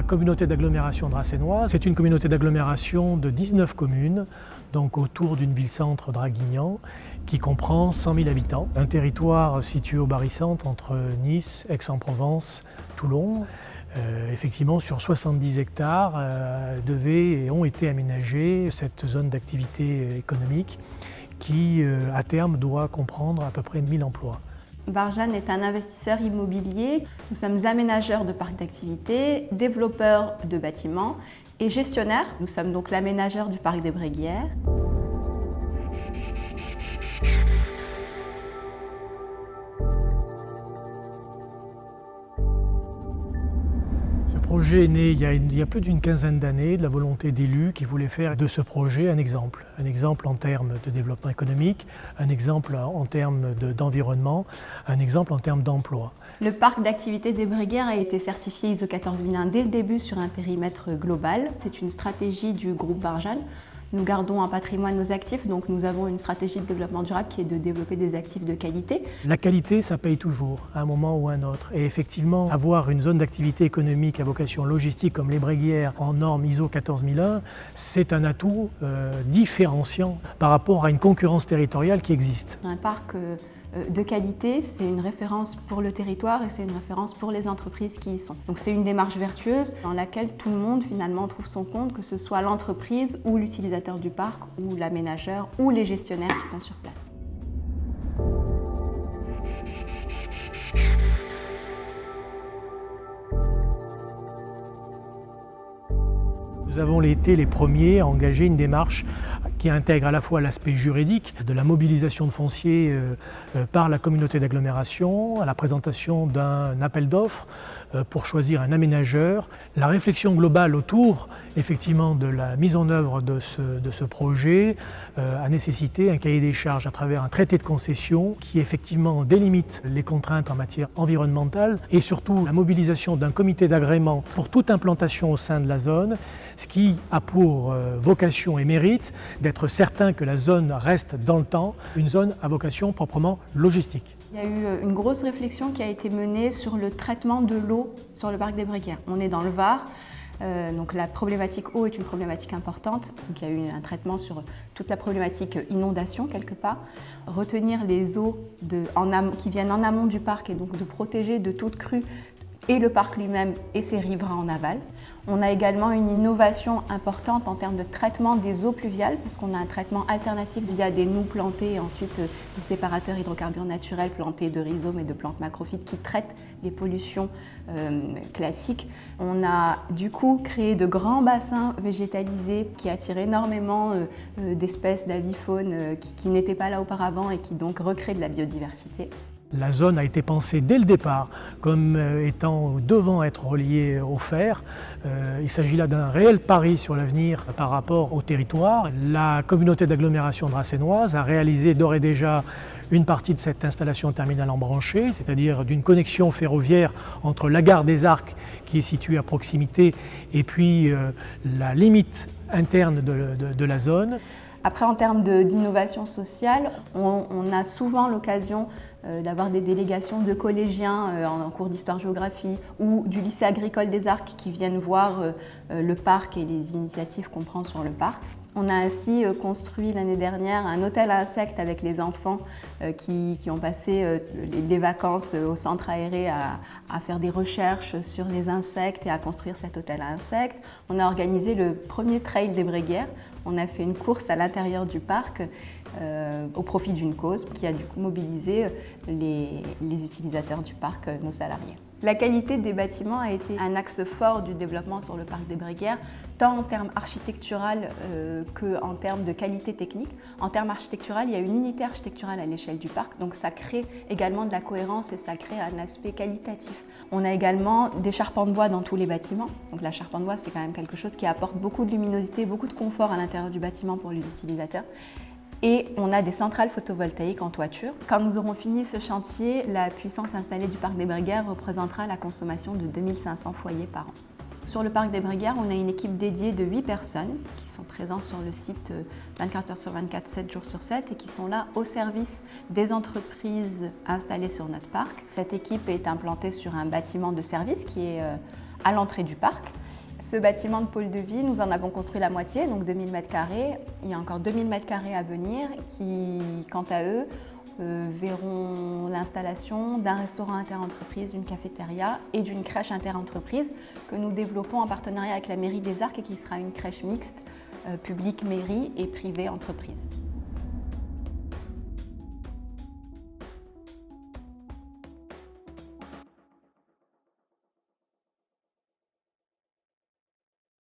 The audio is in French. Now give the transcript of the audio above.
la communauté d'agglomération dracénoise. C'est une communauté d'agglomération de 19 communes, donc autour d'une ville-centre Draguignan, qui comprend 100 000 habitants. Un territoire situé au barycentre entre Nice, Aix-en-Provence, Toulon. Effectivement, sur 70 hectares devaient et ont été aménagés cette zone d'activité économique qui, à terme, doit comprendre à peu près 1000 emplois. Barjane est un investisseur immobilier. Nous sommes aménageurs de parcs d'activités, développeurs de bâtiments et gestionnaires. Nous sommes donc l'aménageur du parc des Bréguières. Le projet est né il y a plus d'une quinzaine d'années de la volonté d'élus qui voulaient faire de ce projet un exemple en termes de développement économique, un exemple en termes d'environnement, un exemple en termes d'emploi. Le parc d'activités des Bréguières a été certifié ISO 14001 dès le début sur un périmètre global. C'est une stratégie du groupe Barjane. Nous gardons un patrimoine nos actifs, donc nous avons une stratégie de développement durable qui est de développer des actifs de qualité. La qualité, ça paye toujours, à un moment ou à un autre. Et effectivement, avoir une zone d'activité économique à vocation logistique comme les Bréguières en norme ISO 14001, c'est un atout différenciant par rapport à une concurrence territoriale qui existe. Un parc de qualité, c'est une référence pour le territoire et c'est une référence pour les entreprises qui y sont. Donc c'est une démarche vertueuse dans laquelle tout le monde finalement trouve son compte, que ce soit l'entreprise ou l'utilisateur du parc ou l'aménageur ou les gestionnaires qui sont sur place. Nous avons été les premiers à engager une démarche qui intègre à la fois l'aspect juridique de la mobilisation de foncier par la communauté d'agglomération, à la présentation d'un appel d'offres pour choisir un aménageur. La réflexion globale autour effectivement de la mise en œuvre de ce projet a nécessité un cahier des charges à travers un traité de concession qui effectivement délimite les contraintes en matière environnementale et surtout la mobilisation d'un comité d'agrément pour toute implantation au sein de la zone, ce qui a pour vocation et mérite d'être certain que la zone reste dans le temps, une zone à vocation proprement logistique. Il y a eu une grosse réflexion qui a été menée sur le traitement de l'eau sur le parc des Bréguières. On est dans le Var, donc la problématique eau est une problématique importante. Donc il y a eu un traitement sur toute la problématique inondation quelque part. Retenir les eaux qui viennent en amont du parc et donc de protéger de toute crue et le parc lui-même et ses riverains en aval. On a également une innovation importante en termes de traitement des eaux pluviales parce qu'on a un traitement alternatif via des noues plantées et ensuite des séparateurs hydrocarbures naturels plantés de rhizomes et de plantes macrophytes qui traitent les pollutions classiques. On a du coup créé de grands bassins végétalisés qui attirent énormément d'espèces d'avifaune qui n'étaient pas là auparavant et qui donc recréent de la biodiversité. La zone a été pensée dès le départ comme devant être reliée au fer. Il s'agit là d'un réel pari sur l'avenir par rapport au territoire. La communauté d'agglomération dracénoise a réalisé d'ores et déjà une partie de cette installation terminale embranchée, c'est-à-dire d'une connexion ferroviaire entre la gare des Arcs, qui est située à proximité, et puis la limite interne de la zone. Après, en termes d'innovation sociale, on a souvent l'occasion d'avoir des délégations de collégiens en cours d'histoire-géographie ou du lycée agricole des Arcs qui viennent voir le parc et les initiatives qu'on prend sur le parc. On a ainsi construit l'année dernière un hôtel à insectes avec les enfants qui ont passé les vacances au centre aéré à faire des recherches sur les insectes et à construire cet hôtel à insectes. On a organisé le premier trail des Bréguières. On a fait une course à l'intérieur du parc au profit d'une cause qui a du coup mobilisé les utilisateurs du parc, nos salariés. La qualité des bâtiments a été un axe fort du développement sur le parc des Bréguières, tant en termes architectural qu'en termes de qualité technique. En termes architectural, il y a une unité architecturale à l'échelle du parc, donc ça crée également de la cohérence et ça crée un aspect qualitatif. On a également des charpents de bois dans tous les bâtiments. Donc la charpente de bois, c'est quand même quelque chose qui apporte beaucoup de luminosité, beaucoup de confort à l'intérieur du bâtiment pour les utilisateurs. Et on a des centrales photovoltaïques en toiture. Quand nous aurons fini ce chantier, la puissance installée du parc des Bréguières représentera la consommation de 2500 foyers par an. Sur le parc des Bréguières, on a une équipe dédiée de 8 personnes qui sont présentes sur le site 24 heures sur 24, 7 jours sur 7 et qui sont là au service des entreprises installées sur notre parc. Cette équipe est implantée sur un bâtiment de service qui est à l'entrée du parc. Ce bâtiment de pôle de vie, nous en avons construit la moitié, donc 2000 m². Il y a encore 2000 m² à venir qui, quant à eux, verront l'installation d'un restaurant interentreprise, d'une cafétéria et d'une crèche interentreprise que nous développons en partenariat avec la mairie des Arcs et qui sera une crèche mixte publique mairie et privée entreprise.